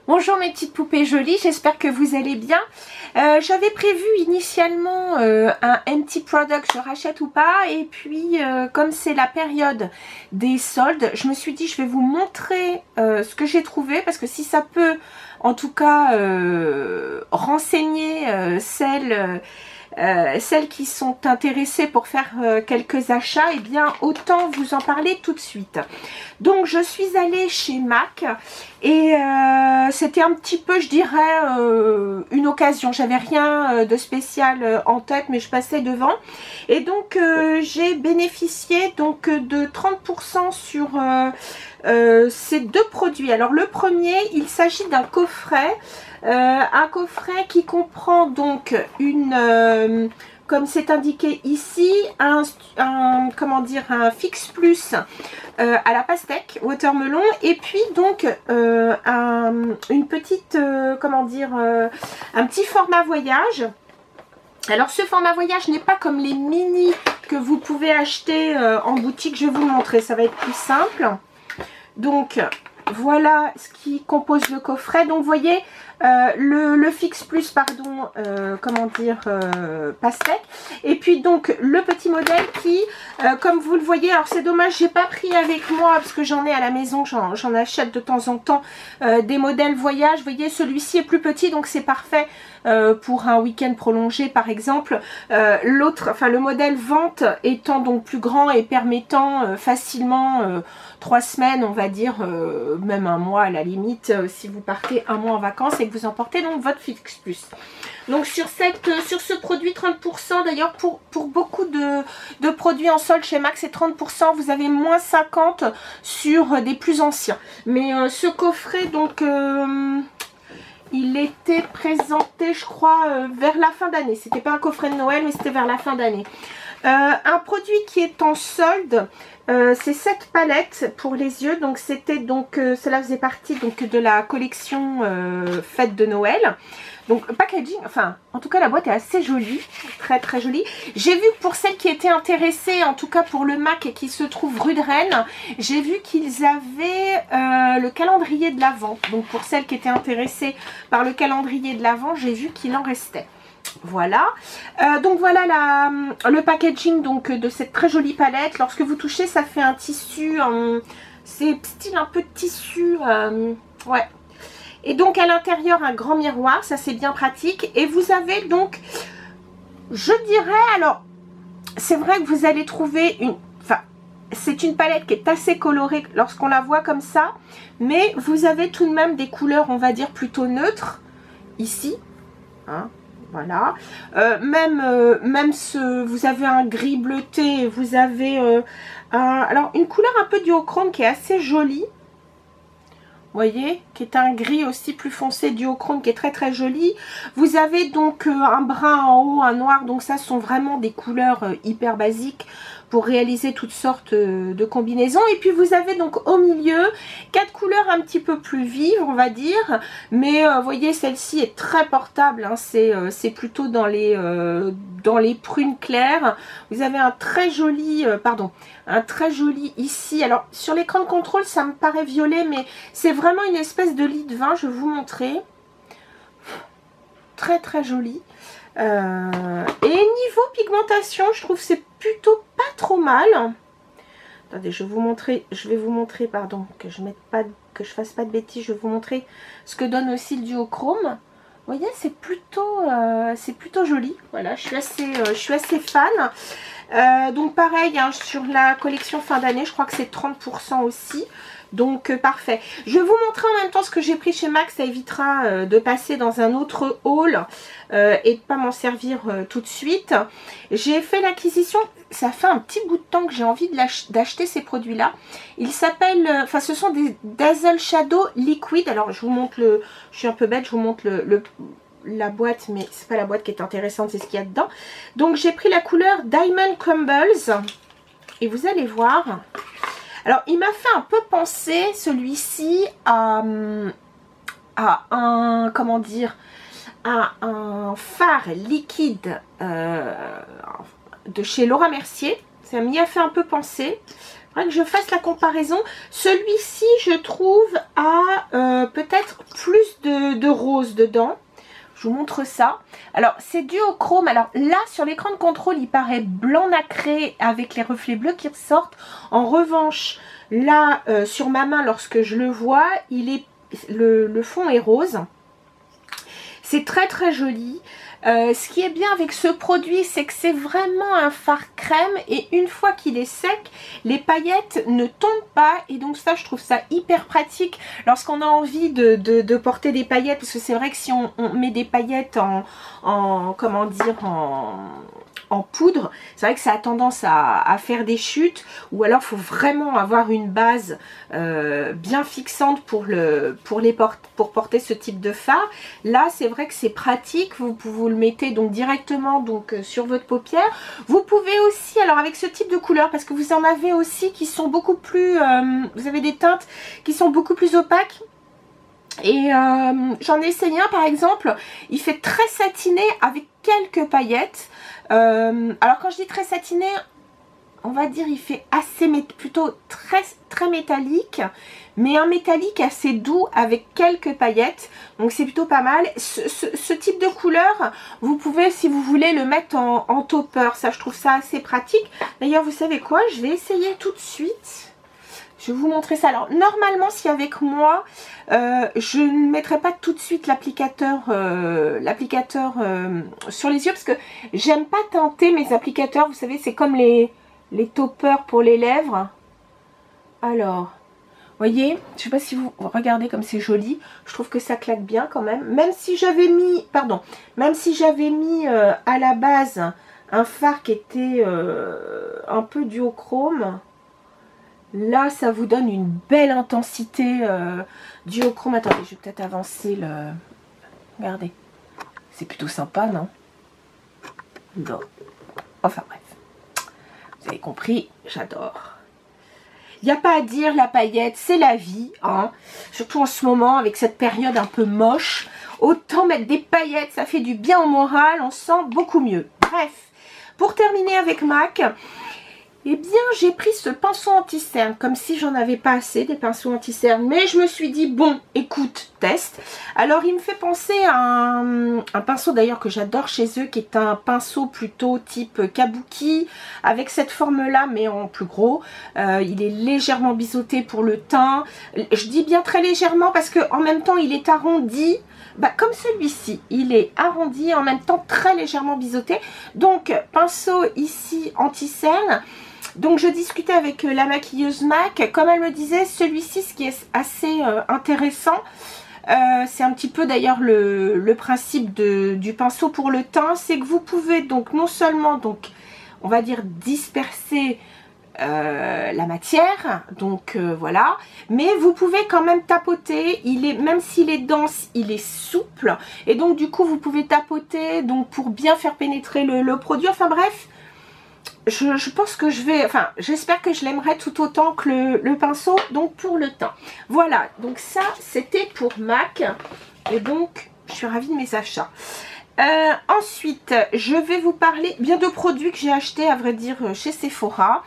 Bonjour mes petites poupées jolies, j'espère que vous allez bien. J'avais prévu initialement un empty product, je rachète ou pas, et puis comme c'est la période des soldes, je me suis dit je vais vous montrer ce que j'ai trouvé, parce que si ça peut en tout cas renseigner celles qui sont intéressées pour faire quelques achats, et bien autant vous en parler tout de suite. Donc je suis allée chez MAC et c'était un petit peu, je dirais, une occasion. J'avais rien de spécial en tête, mais je passais devant. Et donc j'ai bénéficié donc de 30% sur ces deux produits. Alors le premier, il s'agit d'un coffret. Un coffret qui comprend donc une, comme c'est indiqué ici, un fixe plus à la pastèque, watermelon, et puis donc une petite, un petit format voyage. Alors ce format voyage n'est pas comme les mini que vous pouvez acheter en boutique, je vais vous le montrer, ça va être plus simple. Donc voilà ce qui compose le coffret. Donc vous voyez le fixe plus, pardon, pastèque, et puis donc le petit modèle qui comme vous le voyez, alors c'est dommage, j'ai pas pris avec moi parce que j'en ai à la maison, j'en achète de temps en temps des modèles voyage. Vous voyez, celui-ci est plus petit, donc c'est parfait pour un week-end prolongé par exemple. L'autre, enfin le modèle vente étant donc plus grand et permettant facilement 3 semaines, on va dire, même un mois à la limite, si vous partez un mois en vacances et que vous emportez donc votre fixe plus. Donc sur ce produit 30%, d'ailleurs pour beaucoup de produits en solde chez MAC c'est 30%, vous avez moins 50 sur des plus anciens. Mais ce coffret donc il était présenté je crois vers la fin d'année, c'était pas un coffret de Noël mais c'était vers la fin d'année. Un produit qui est en solde, c'est cette palette pour les yeux, donc c'était donc cela faisait partie donc de la collection fête de Noël. Donc packaging, enfin en tout cas la boîte est assez jolie, très très jolie. J'ai vu que pour celles qui étaient intéressées, en tout cas pour le MAC et qui se trouve rue de Rennes, j'ai vu qu'ils avaient le calendrier de l'Avent. Donc pour celles qui étaient intéressées par le calendrier de l'Avent, j'ai vu qu'il en restait. Voilà, donc voilà le packaging donc de cette très jolie palette. Lorsque vous touchez, ça fait un tissu, c'est style un peu de tissu, ouais. Et donc à l'intérieur un grand miroir, ça c'est bien pratique. Et vous avez donc, je dirais, alors c'est vrai que vous allez trouver une, enfin c'est une palette qui est assez colorée lorsqu'on la voit comme ça, mais vous avez tout de même des couleurs, on va dire plutôt neutres ici, hein. Voilà, vous avez un gris bleuté, vous avez alors une couleur un peu duochrome qui est assez jolie. Vous voyez, qui est un gris aussi plus foncé, duochrome qui est très très joli. Vous avez donc un brun en haut, un noir, donc ça sont vraiment des couleurs hyper basiques pour réaliser toutes sortes de combinaisons. Et puis vous avez donc au milieu 4 couleurs un petit peu plus vives, on va dire, mais vous voyez, celle-ci est très portable, hein. C'est plutôt dans les prunes claires. Vous avez un très joli ici. Alors sur l'écran de contrôle ça me paraît violet, mais c'est vraiment une espèce de lit de vin, je vais vous montrer. Très très joli. Et niveau pigmentation, je trouve que c'est plutôt pas trop mal. Attendez, je vais vous montrer, pardon, que je fasse pas de bêtises, je vais vous montrer ce que donne aussi le duochrome. Vous voyez, c'est plutôt joli. Voilà, je suis assez fan. Donc pareil, hein, sur la collection fin d'année, je crois que c'est 30% aussi. Donc parfait. Je vais vous montrer en même temps ce que j'ai pris chez MAC, ça évitera de passer dans un autre haul et de pas m'en servir tout de suite. J'ai fait l'acquisition, ça fait un petit bout de temps que j'ai envie d'acheter ces produits-là. Ils s'appellent, enfin ce sont des Dazzle Shadow Liquid. Alors je vous montre je suis un peu bête, je vous montre la boîte, mais c'est pas la boîte qui est intéressante, c'est ce qu'il y a dedans. Donc j'ai pris la couleur Diamond Crumbles et vous allez voir. Alors, il m'a fait un peu penser, celui-ci, à un, comment dire, à un fard liquide de chez Laura Mercier. Ça m'y a fait un peu penser. Faudrait que je fasse la comparaison. Celui-ci, je trouve, a peut-être plus de rose dedans. Je vous montre ça. Alors, c'est duochrome. Alors là, sur l'écran de contrôle, il paraît blanc nacré avec les reflets bleus qui ressortent. En revanche, là, sur ma main, lorsque je le vois, le fond est rose. C'est très très joli. Ce qui est bien avec ce produit, c'est que c'est vraiment un fard crème et une fois qu'il est sec, les paillettes ne tombent pas et donc ça, je trouve ça hyper pratique lorsqu'on a envie de porter des paillettes, parce que c'est vrai que si on met des paillettes comment dire, en poudre, c'est vrai que ça a tendance à faire des chutes, ou alors il faut vraiment avoir une base bien fixante pour porter ce type de fard. Là, c'est vrai que c'est pratique, vous le mettez donc directement donc sur votre paupière. Vous pouvez aussi, alors avec ce type de couleur, parce que vous en avez aussi qui sont beaucoup plus, vous avez des teintes qui sont beaucoup plus opaques. Et j'en ai essayé un par exemple, il fait très satiné avec quelques paillettes. Alors quand je dis très satiné, on va dire il fait assez, plutôt très métallique, mais un métallique assez doux avec quelques paillettes, donc c'est plutôt pas mal. Ce type de couleur, vous pouvez, si vous voulez, le mettre en topper, ça je trouve ça assez pratique. D'ailleurs, vous savez quoi, je vais essayer tout de suite. Je vais vous montrer ça. Alors, normalement, si avec moi, je ne mettrai pas tout de suite l'applicateur sur les yeux, parce que j'aime pas teinter mes applicateurs. Vous savez, c'est comme les toppers pour les lèvres. Alors, voyez, je sais pas si vous regardez comme c'est joli. Je trouve que ça claque bien quand même. Même si j'avais mis, à la base un fard qui était un peu duochrome. Là, ça vous donne une belle intensité duochrome. Attendez, je vais peut-être avancer le... Regardez. C'est plutôt sympa, non? Non. Enfin, bref. Vous avez compris, j'adore. Il n'y a pas à dire, la paillette, c'est la vie. Hein. Surtout en ce moment, avec cette période un peu moche. Autant mettre des paillettes, ça fait du bien au moral. On se sent beaucoup mieux. Bref, pour terminer avec MAC... Eh bien, j'ai pris ce pinceau anti-cerne, comme si j'en avais pas assez, des pinceaux anti-cerne. Mais je me suis dit, bon, écoute, teste. Alors, il me fait penser à un pinceau d'ailleurs que j'adore chez eux, qui est un pinceau plutôt type kabuki, avec cette forme-là, mais en plus gros. Il est légèrement biseauté pour le teint. Je dis bien très légèrement parce qu'en même temps, il est arrondi. Bah, comme celui-ci, il est arrondi et en même temps très légèrement biseauté. Donc, pinceau ici anti-cerne. Donc je discutais avec la maquilleuse MAC, comme elle me disait, celui-ci, ce qui est assez intéressant, c'est un petit peu d'ailleurs le principe du pinceau pour le teint, c'est que vous pouvez donc non seulement, donc on va dire disperser la matière, donc voilà, mais vous pouvez quand même tapoter, même s'il est dense, il est souple, et donc du coup vous pouvez tapoter donc pour bien faire pénétrer le produit, enfin bref. Je pense que j'espère que je l'aimerai tout autant que le pinceau, donc pour le teint. Voilà, donc ça, c'était pour MAC. Et donc, je suis ravie de mes achats. Ensuite, je vais vous parler bien de produits que j'ai achetés, à vrai dire, chez Sephora.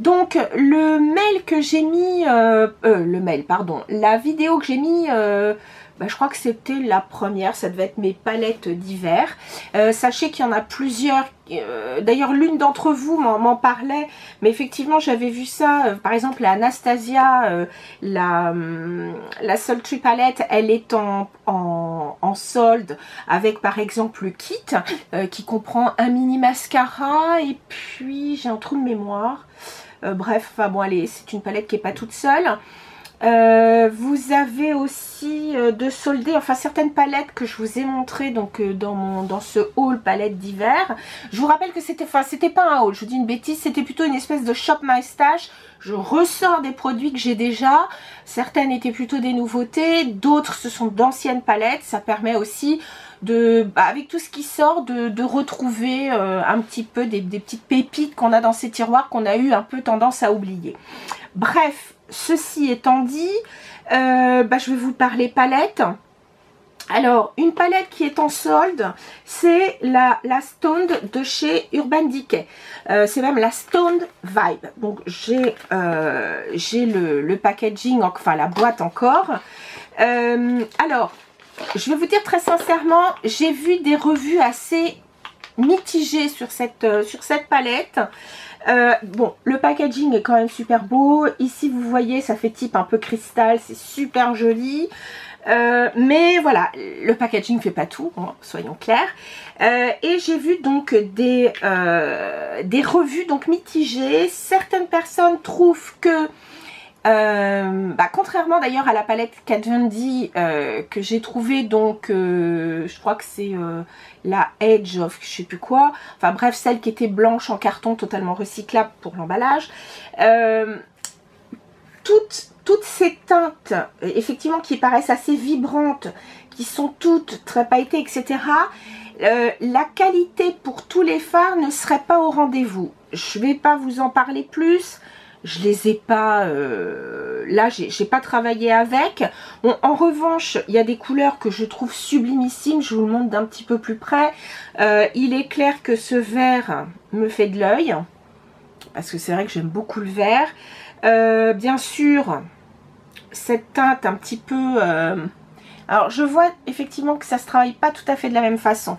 Donc, le mail que j'ai mis... la vidéo que j'ai mis... je crois que c'était la première, ça devait être mes palettes d'hiver. Sachez qu'il y en a plusieurs, d'ailleurs l'une d'entre vous m'en parlait, mais effectivement j'avais vu ça, par exemple la Anastasia, la Sultry palette, elle est en solde avec par exemple le kit qui comprend un mini mascara et puis j'ai un trou de mémoire. Bref, enfin bon allez, c'est une palette qui n'est pas toute seule. Vous avez aussi de soldés, enfin certaines palettes que je vous ai montrées donc dans ce haul palette d'hiver. Je vous rappelle que c'était pas un haul, je vous dis une bêtise, c'était plutôt une espèce de shop my stash. Je ressors des produits que j'ai déjà, certaines étaient plutôt des nouveautés, d'autres ce sont d'anciennes palettes. Ça permet aussi avec tout ce qui sort de retrouver un petit peu des petites pépites qu'on a dans ces tiroirs qu'on a eu un peu tendance à oublier. Bref, ceci étant dit, je vais vous parler palette. Alors, une palette qui est en solde, c'est la Stoned de chez Urban Decay. C'est même la Stoned Vibe. Donc, j'ai le packaging, enfin la boîte encore. Alors, je vais vous dire très sincèrement, j'ai vu des revues assez mitigées sur cette palette. Bon, le packaging est quand même super beau. Ici, vous voyez, ça fait type un peu cristal, c'est super joli. Mais voilà, le packaging fait pas tout, hein, soyons clairs. Et j'ai vu donc des revues donc mitigées. Certaines personnes trouvent que contrairement d'ailleurs à la palette Kat Von D que j'ai trouvé, donc je crois que c'est la Edge of je sais plus quoi, enfin bref, celle qui était blanche en carton totalement recyclable pour l'emballage, toutes ces teintes effectivement qui paraissent assez vibrantes, qui sont toutes très pailletées, etc. La qualité pour tous les fards ne serait pas au rendez-vous. Je vais pas vous en parler plus. Je les ai pas, là j'ai pas travaillé avec. Bon, en revanche, il y a des couleurs que je trouve sublimissimes. Je vous le montre d'un petit peu plus près. Il est clair que ce vert me fait de l'œil, parce que c'est vrai que j'aime beaucoup le vert. Bien sûr, cette teinte un petit peu... alors je vois effectivement que ça se travaille pas tout à fait de la même façon.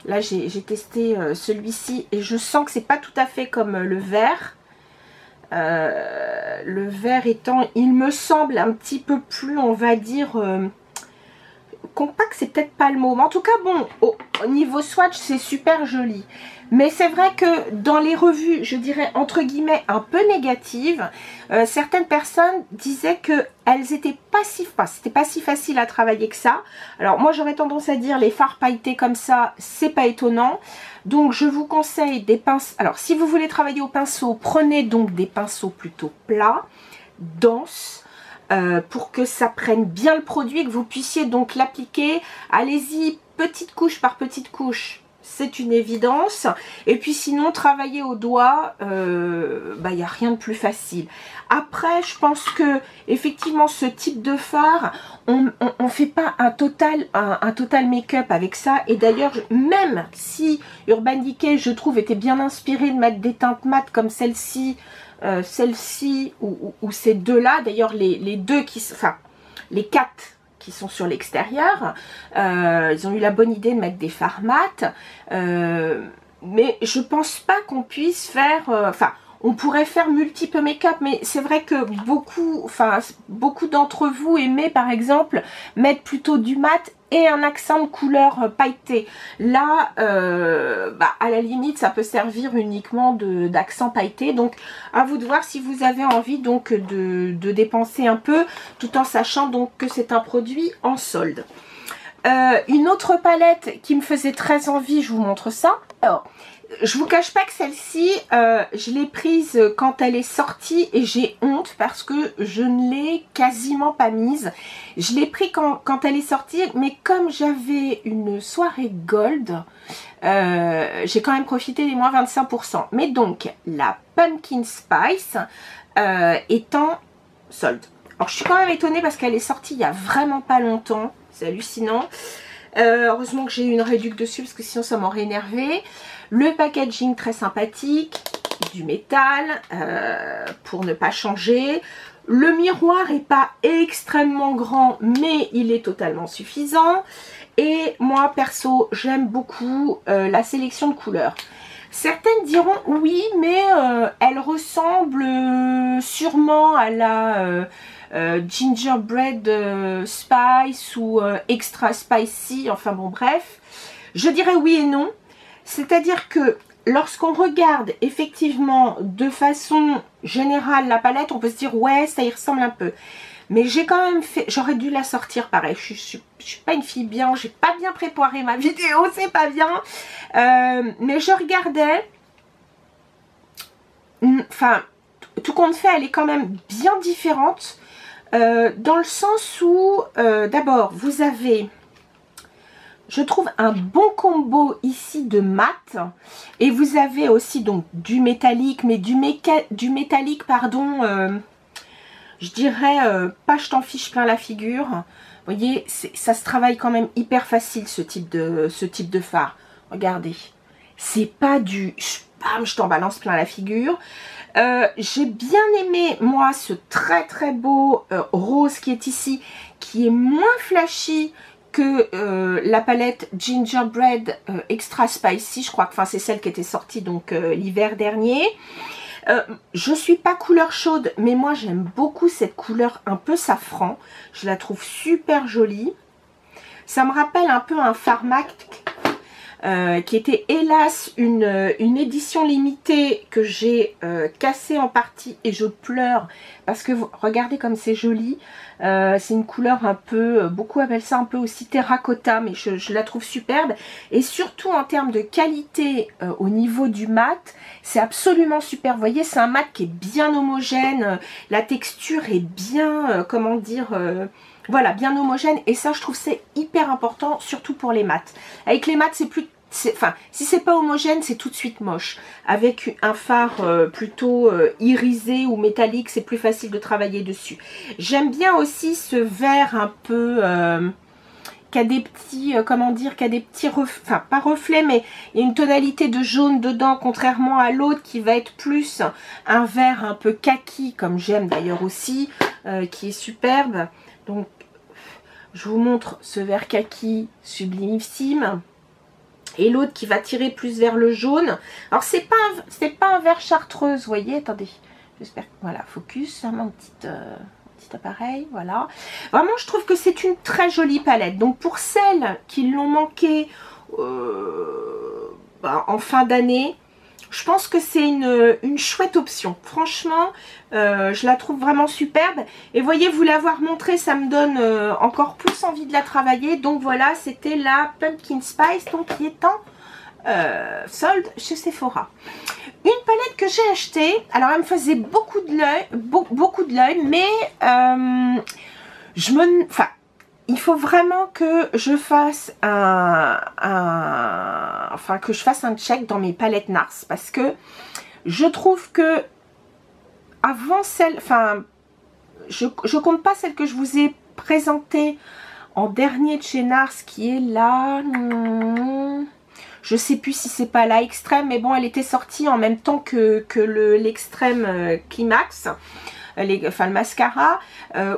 Là j'ai testé celui-ci et je sens que c'est pas tout à fait comme le vert. Le vert étant, il me semble, un petit peu plus, on va dire, compact, c'est peut-être pas le mot. Mais en tout cas, bon, au niveau swatch, c'est super joli. Mais c'est vrai que dans les revues, je dirais, entre guillemets, un peu négatives, certaines personnes disaient qu'elles étaient pas si... Enfin, c'était pas si facile à travailler que ça. Alors, moi, j'aurais tendance à dire, les fards pailletés comme ça, c'est pas étonnant. Donc, je vous conseille des pinceaux. Alors, si vous voulez travailler au pinceau, prenez donc des pinceaux plutôt plats, denses, pour que ça prenne bien le produit et que vous puissiez donc l'appliquer. Allez-y, petite couche par petite couche. C'est une évidence. Et puis sinon, travailler au doigt, il n'y a rien de plus facile. Après, je pense que effectivement, ce type de fard, on ne fait pas un total make-up avec ça. Et d'ailleurs, même si Urban Decay, je trouve, était bien inspiré de mettre des teintes mates comme celle-ci, ou ces deux-là. D'ailleurs, les deux qui... Enfin, les quatre qui sont sur l'extérieur, ils ont eu la bonne idée de mettre des fards mat, mais je pense pas qu'on puisse faire, on pourrait faire multiples make-up, mais c'est vrai que beaucoup d'entre vous aimaient par exemple mettre plutôt du mat et un accent de couleur pailletée. Là, à la limite, ça peut servir uniquement d'accent pailleté. Donc, à vous de voir si vous avez envie donc de dépenser un peu, tout en sachant donc que c'est un produit en solde. Une autre palette qui me faisait très envie, je vous montre ça. Alors, je vous cache pas que celle-ci, je l'ai prise quand elle est sortie et j'ai honte parce que je ne l'ai quasiment pas mise. Je l'ai pris quand elle est sortie, mais comme j'avais une soirée gold, j'ai quand même profité des moins 25%. Mais donc, la Pumpkin Spice est en solde. Alors, je suis quand même étonnée parce qu'elle est sortie il y a vraiment pas longtemps. C'est hallucinant. Heureusement que j'ai eu une réduc dessus parce que sinon ça m'aurait énervé. Le packaging très sympathique, du métal pour ne pas changer. Le miroir n'est pas extrêmement grand, mais il est totalement suffisant. Et moi perso, j'aime beaucoup la sélection de couleurs. Certaines diront oui, mais elle ressemble sûrement à la Gingerbread Spice ou Extra Spicy, enfin bon bref. Je dirais oui et non. C'est-à-dire que lorsqu'on regarde effectivement de façon générale la palette, on peut se dire ouais, ça y ressemble un peu. Mais j'ai quand même fait, j'aurais dû la sortir pareil. Je suis pas une fille bien, j'ai pas bien préparé ma vidéo, c'est pas bien. Mais je regardais, enfin, tout compte fait, elle est quand même bien différente. Dans le sens où, d'abord, vous avez... Je trouve un bon combo ici de mat et vous avez aussi donc du métallique, mais du métallique, pardon, je dirais pas je t'en fiche plein la figure. Vous voyez, ça se travaille quand même hyper facile ce type de fard. Regardez, c'est pas du bam, je t'en balance plein la figure. J'ai bien aimé moi ce très très beau rose qui est ici, qui est moins flashy que la palette Gingerbread Extra Spicy, je crois que c'est celle qui était sortie donc l'hiver dernier. Je suis pas couleur chaude, mais moi j'aime beaucoup cette couleur un peu safran. Je la trouve super jolie. Ça me rappelle un peu un fard MAC qui était hélas une édition limitée que j'ai cassée en partie et je pleure parce que regardez comme c'est joli. C'est une couleur un peu, beaucoup appellent ça un peu aussi terracotta, mais je la trouve superbe. Et surtout en termes de qualité au niveau du mat, c'est absolument super. Vous voyez, c'est un mat qui est bien homogène, la texture est bien, comment dire... voilà, bien homogène, et ça je trouve c'est hyper important, surtout pour les mats. Avec les mats c'est plus... Enfin, si c'est pas homogène, c'est tout de suite moche. Avec un fard plutôt irisé ou métallique, c'est plus facile de travailler dessus. J'aime bien aussi ce vert un peu... qui a des petits, comment dire, qui a des petits reflets, enfin pas reflets, mais il y a une tonalité de jaune dedans, contrairement à l'autre qui va être plus un vert un peu kaki, comme j'aime d'ailleurs aussi, qui est superbe. Donc, je vous montre ce vert kaki sublimissime. Et l'autre qui va tirer plus vers le jaune. Alors, c'est pas un vert chartreuse, vous voyez, attendez. J'espère que, voilà, focus, mon petit appareil, voilà. Vraiment, je trouve que c'est une très jolie palette. Donc, pour celles qui l'ont manqué en fin d'année, je pense que c'est une chouette option. Franchement, je la trouve vraiment superbe. Et voyez, vous l'avoir montré, ça me donne encore plus envie de la travailler. Donc voilà, c'était la Pumpkin Spice, donc qui est en solde chez Sephora. Une palette que j'ai achetée, alors elle me faisait beaucoup de l'œil, mais il faut vraiment que je fasse que je fasse un check dans mes palettes NARS, parce que je trouve que avant celle, je compte pas celle que je vous ai présentée en dernier de chez NARS, qui est là, je sais plus si c'est pas la extrême, mais bon, elle était sortie en même temps que l'extrême Climax. Le mascara,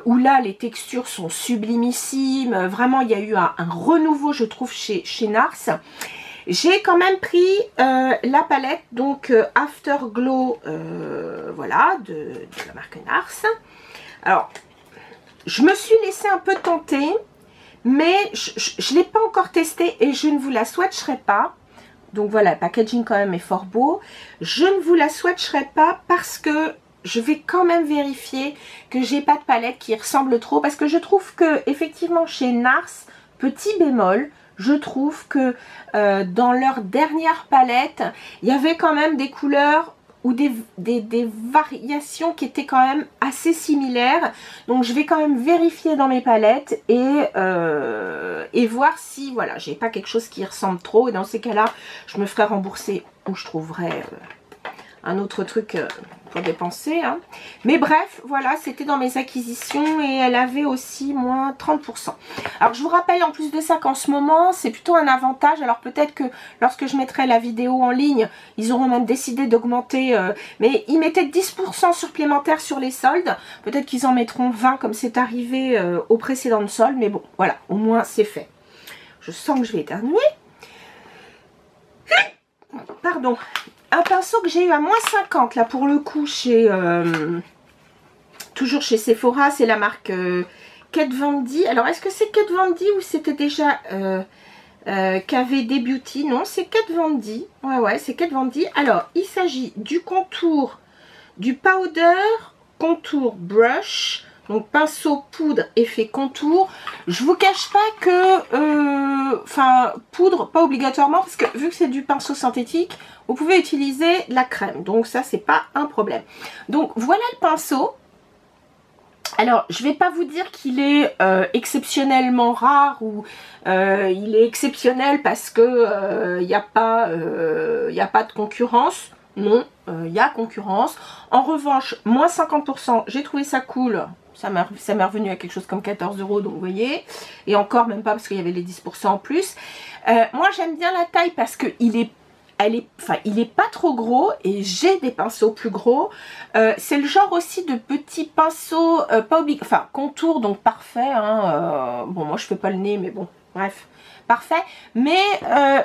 où là les textures sont sublimissimes, vraiment il y a eu un renouveau je trouve chez NARS. J'ai quand même pris la palette donc Afterglow, voilà, de la marque NARS. Alors je me suis laissée un peu tenter, mais je ne l'ai pas encore testée et je ne vous la swatcherai pas. Donc voilà, le packaging quand même est fort beau. Je ne vous la swatcherai pas parce que je vais quand même vérifier que j'ai pas de palette qui ressemble trop, parce que je trouve que effectivement chez NARS, petit bémol, je trouve que dans leur dernière palette, il y avait quand même des couleurs ou des variations qui étaient quand même assez similaires. Donc je vais quand même vérifier dans mes palettes et voir si voilà, j'ai pas quelque chose qui ressemble trop, et dans ces cas-là, je me ferai rembourser ou je trouverai un autre truc pour dépenser, hein. Mais bref, voilà, c'était dans mes acquisitions et elle avait aussi moins 30%. Alors je vous rappelle en plus de ça qu'en ce moment c'est plutôt un avantage. Alors peut-être que lorsque je mettrai la vidéo en ligne, ils auront même décidé d'augmenter, mais ils mettaient 10% supplémentaires sur les soldes. Peut-être qu'ils en mettront 20 comme c'est arrivé au précédent solde, mais bon, voilà, au moins c'est fait. Je sens que je vais éternuer. Pardon. Un pinceau que j'ai eu à moins 50 là pour le coup chez toujours chez Sephora, c'est la marque Kat Von D. Alors est-ce que c'est Kat Von D ou c'était déjà KVD Beauty? Non, c'est Kat Von D. Ouais, c'est Kat Von D. Alors il s'agit du contour, du powder contour brush. Donc pinceau, poudre, effet contour. Je vous cache pas que, poudre, pas obligatoirement, parce que vu que c'est du pinceau synthétique, vous pouvez utiliser de la crème. Donc ça, c'est pas un problème. Donc voilà le pinceau. Alors, je vais pas vous dire qu'il est exceptionnellement rare ou il est exceptionnel parce que il n'y a pas de concurrence. Non, il y a concurrence. En revanche, moins 50%, j'ai trouvé ça cool. Ça m'est revenu à quelque chose comme 14 €, donc vous voyez. Et encore, même pas parce qu'il y avait les 10% en plus. Moi, j'aime bien la taille parce qu'il est, il est pas trop gros et j'ai des pinceaux plus gros. C'est le genre aussi de petits pinceaux, pas obligatoires, enfin, contour, donc parfait. Hein, bon, moi, je fais pas le nez, mais bon, bref. Parfait, mais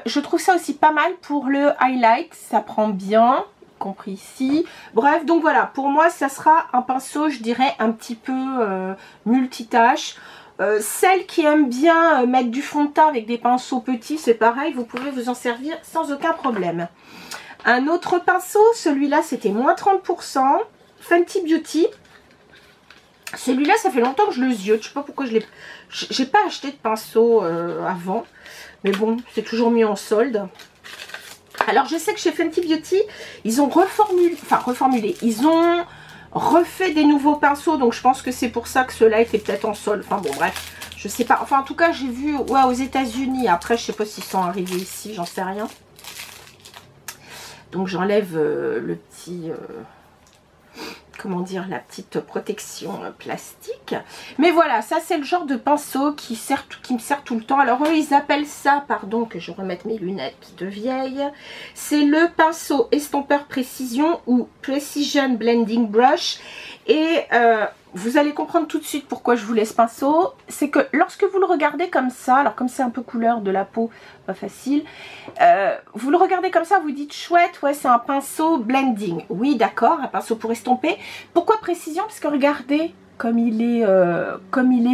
je trouve ça aussi pas mal pour le highlight, ça prend bien, compris ici. Bref, donc voilà, pour moi ça sera un pinceau, je dirais un petit peu multitâche. Celles qui aiment bien mettre du fond de teint avec des pinceaux petits, c'est pareil, vous pouvez vous en servir sans aucun problème. Un autre pinceau, celui-là c'était moins 30%, Fenty Beauty. Celui-là, ça fait longtemps que je le ziote. Je sais pas pourquoi je l'ai... J'ai pas acheté de pinceau avant. Mais bon, c'est toujours mieux en solde. Alors, je sais que chez Fenty Beauty, ils ont reformulé. Ils ont refait des nouveaux pinceaux. Donc, je pense que c'est pour ça que ceux-là étaient peut-être en solde. Enfin, bon, bref. Je sais pas. Enfin, en tout cas, j'ai vu ouais, aux États-Unis. Après, je sais pas s'ils sont arrivés ici. J'en sais rien. Donc, j'enlève le petit... comment dire, la petite protection plastique. Mais voilà, ça c'est le genre de pinceau qui me sert tout le temps. Alors eux ils appellent ça, pardon que je remette mes lunettes de vieille, c'est le pinceau estompeur précision ou Precision Blending Brush. Et vous allez comprendre tout de suite pourquoi je vous laisse pinceau. C'est que lorsque vous le regardez comme ça, alors comme c'est un peu couleur de la peau, pas facile, vous le regardez comme ça, vous dites chouette, ouais c'est un pinceau blending. Oui d'accord, un pinceau pour estomper. Pourquoi précision? Parce que regardez comme il est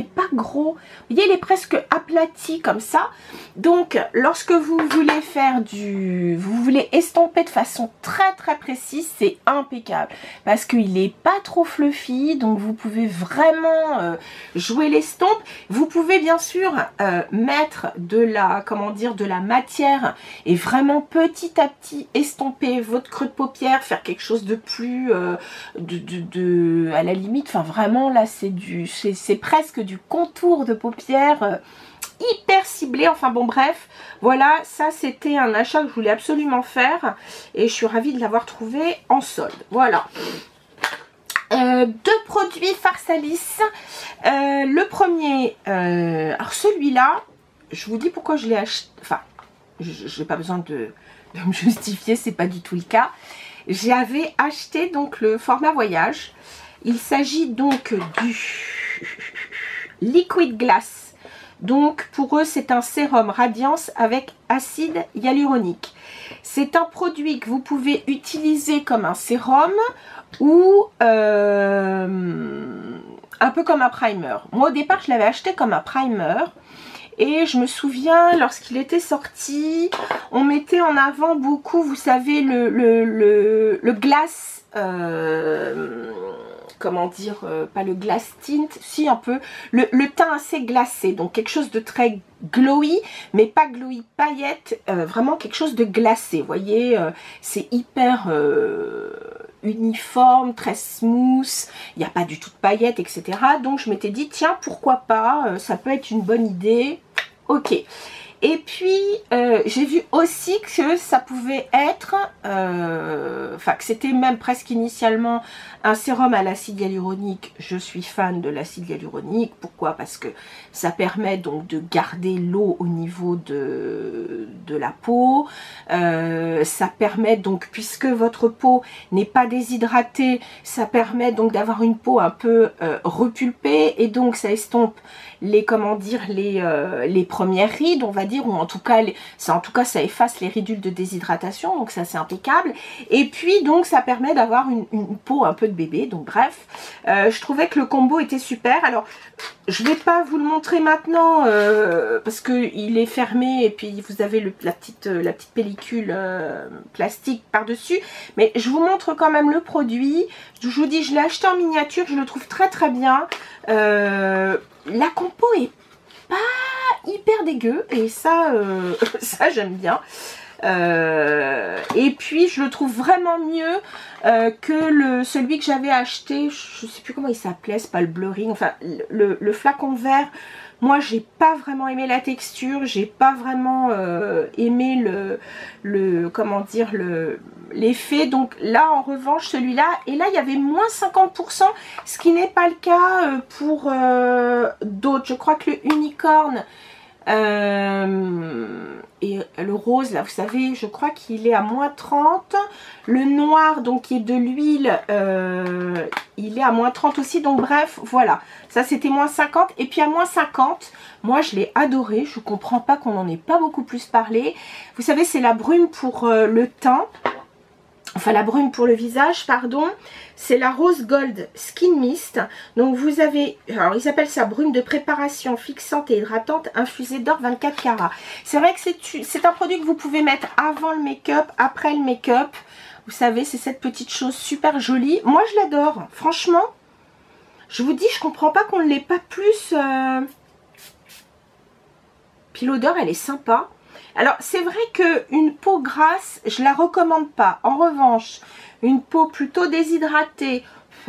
pas gros. Vous voyez, il est presque aplati comme ça. Donc, lorsque vous voulez faire vous voulez estomper de façon très très précise, c'est impeccable. Parce qu'il est pas trop fluffy, donc vous pouvez vraiment jouer l'estompe. Vous pouvez bien sûr mettre de la, comment dire, de la matière et vraiment petit à petit estomper votre creux de paupière, faire quelque chose de plus, à la limite, enfin vraiment là c'est presque du contour de paupières hyper ciblé. Enfin bon bref, voilà, ça c'était un achat que je voulais absolument faire et je suis ravie de l'avoir trouvé en solde. Voilà. Deux produits Pharsalis. Le premier, alors celui-là, je vous dis pourquoi je l'ai acheté. Enfin, je n'ai pas besoin de me justifier, c'est pas du tout le cas. J'avais acheté donc le format voyage. Il s'agit donc du Liquid Glass. Donc pour eux c'est un sérum radiance avec acide hyaluronique. C'est un produit que vous pouvez utiliser comme un sérum ou un peu comme un primer. Moi au départ je l'avais acheté comme un primer. Et je me souviens, lorsqu'il était sorti, on mettait en avant beaucoup, vous savez, le glace, comment dire, pas le glace tint, si un peu, le teint assez glacé, donc quelque chose de très glowy, mais pas glowy paillette, vraiment quelque chose de glacé, vous voyez, c'est hyper uniforme, très smooth, il n'y a pas du tout de paillettes, etc. Donc je m'étais dit, tiens, pourquoi pas, ça peut être une bonne idée. Ok. Et puis, j'ai vu aussi que ça pouvait être, enfin que c'était même presque initialement un sérum à l'acide hyaluronique. Je suis fan de l'acide hyaluronique. Pourquoi? Parce que ça permet donc de garder l'eau au niveau de la peau. Ça permet donc, puisque votre peau n'est pas déshydratée, ça permet donc d'avoir une peau un peu repulpée. Et donc, ça estompe les, comment dire, les premières rides, on va dire, ou en tout cas, ça efface les ridules de déshydratation, donc ça c'est impeccable. Et puis donc ça permet d'avoir une peau un peu de bébé, donc bref, je trouvais que le combo était super. Alors je vais pas vous le montrer maintenant parce que il est fermé et puis vous avez la petite pellicule plastique par dessus, mais je vous montre quand même le produit. Je vous dis, je l'ai acheté en miniature, je le trouve très très bien. La compo est pas hyper dégueu et ça, ça j'aime bien. Et puis je le trouve vraiment mieux que celui que j'avais acheté, je sais plus comment il s'appelait, c'est pas le Blurring, enfin le flacon vert. Moi j'ai pas vraiment aimé la texture, j'ai pas vraiment aimé comment dire, l'effet. Donc là en revanche celui-là, et là il y avait moins 50%, ce qui n'est pas le cas pour d'autres. Je crois que le unicorn et le rose là, vous savez, je crois qu'il est à moins 30. Le noir donc qui est de l'huile, il est à moins 30 aussi. Donc bref, voilà, ça c'était moins 50. Et puis à moins 50, moi je l'ai adoré. Je comprends pas qu'on n'en ait pas beaucoup plus parlé. Vous savez, c'est la brume pour le teint, enfin la brume pour le visage, pardon. C'est la Rose Gold Skin Mist. Donc vous avez, alors ils appellent ça brume de préparation fixante et hydratante infusée d'or 24 carats. C'est vrai que c'est un produit que vous pouvez mettre avant le make-up, après le make-up. Vous savez, c'est cette petite chose super jolie. Moi je l'adore, franchement. Je vous dis, je comprends pas qu'on ne l'ait pas plus. Puis l'odeur, elle est sympa. Alors c'est vrai qu'une peau grasse, je la recommande pas. En revanche, une peau plutôt déshydratée,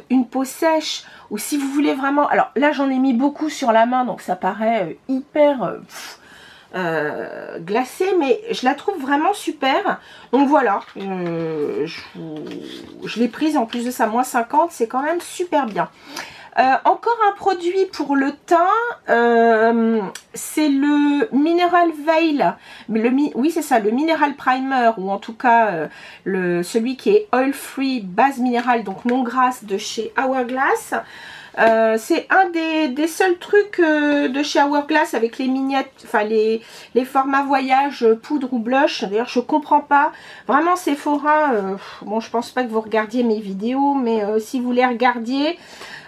une peau sèche, ou si vous voulez vraiment... Alors là j'en ai mis beaucoup sur la main, donc ça paraît hyper glacé, mais je la trouve vraiment super. Donc voilà, je l'ai prise, en plus de ça, moins 50, c'est quand même super bien. Encore un produit pour le teint, c'est le Mineral Veil, oui c'est ça, le Mineral Primer, ou en tout cas celui qui est oil free, base minérale, donc non grasse, de chez Hourglass. C'est un des seuls trucs de chez Hourglass avec les miniatures, enfin les formats voyage, poudre ou blush. D'ailleurs je comprends pas, vraiment Sephora, bon je pense pas que vous regardiez mes vidéos, mais si vous les regardiez,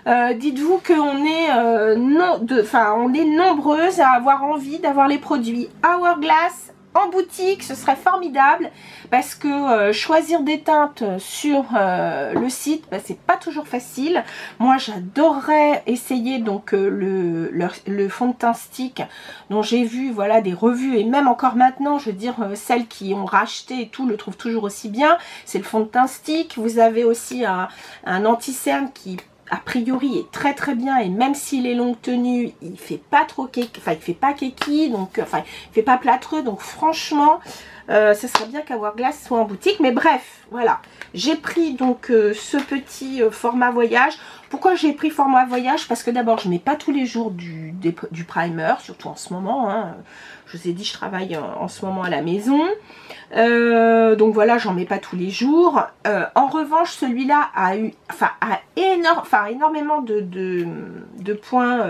dites-vous qu'on est, on est nombreuses à avoir envie d'avoir les produits Hourglass en boutique. Ce serait formidable, parce que choisir des teintes sur le site, bah, c'est pas toujours facile. Moi j'adorerais essayer donc le fond de teint stick, dont j'ai vu voilà des revues, et même encore maintenant, je veux dire, celles qui ont racheté et tout le trouvent toujours aussi bien. C'est le fond de teint stick. Vous avez aussi un anti-cerne qui a priori est très très bien, et même s'il est longue tenue, il fait pas trop kéki, enfin il fait pas kéki, donc enfin il fait pas plâtreux, donc franchement ça serait bien qu'Hourglass soit en boutique. Mais bref, voilà, j'ai pris donc ce petit format voyage. Pourquoi j'ai pris format voyage? Parce que d'abord je mets pas tous les jours du primer, surtout en ce moment, hein. Je vous ai dit, je travaille en ce moment à la maison, donc voilà, j'en mets pas tous les jours. En revanche, celui-là a eu, énormément de points.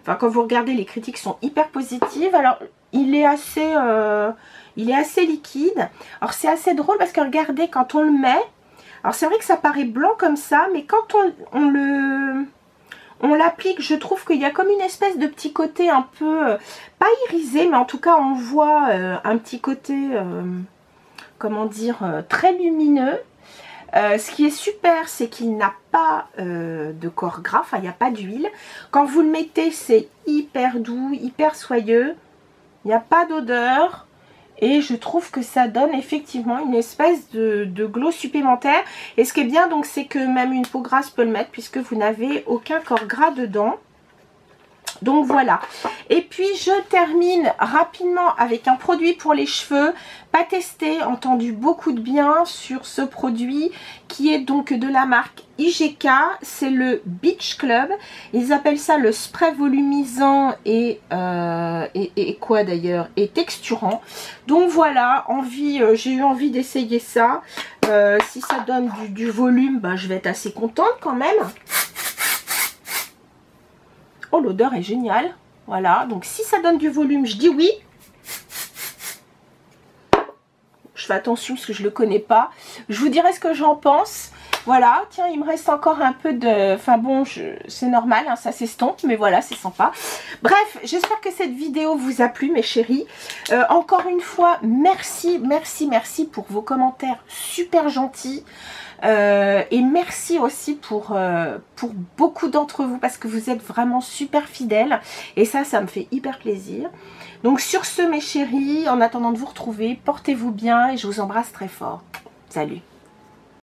Quand vous regardez, les critiques sont hyper positives. Alors il est assez liquide. Alors c'est assez drôle parce que regardez, quand on le met, alors c'est vrai que ça paraît blanc comme ça, mais quand on l'applique, je trouve qu'il y a comme une espèce de petit côté un peu, pas irisé, mais en tout cas on voit un petit côté, comment dire, très lumineux. Ce qui est super, c'est qu'il n'a pas de corps gras, enfin il n'y a pas d'huile. Quand vous le mettez, c'est hyper doux, hyper soyeux, il n'y a pas d'odeur. Et je trouve que ça donne effectivement une espèce de glow supplémentaire. Et ce qui est bien, donc, c'est que même une peau grasse peut le mettre, puisque vous n'avez aucun corps gras dedans. Donc voilà. Et puis je termine rapidement avec un produit pour les cheveux. Pas testé, entendu beaucoup de bien sur ce produit, qui est donc de la marque IGK. C'est le Beach Club. Ils appellent ça le spray volumisant et quoi d'ailleurs, et texturant. Donc voilà, j'ai eu envie d'essayer ça. Si ça donne du volume, bah, je vais être assez contente quand même. Oh, l'odeur est géniale. Voilà, donc si ça donne du volume, je dis oui. Je fais attention parce que je ne le connais pas. Je vous dirai ce que j'en pense. Voilà, tiens, il me reste encore un peu de... Enfin bon, c'est normal, hein, ça s'estompe, mais voilà, c'est sympa. Bref, j'espère que cette vidéo vous a plu, mes chéris. Encore une fois, merci, merci, merci pour vos commentaires super gentils. Et merci aussi pour beaucoup d'entre vous, parce que vous êtes vraiment super fidèles. Et ça me fait hyper plaisir. Donc sur ce, mes chéris, en attendant de vous retrouver, portez-vous bien et je vous embrasse très fort. Salut!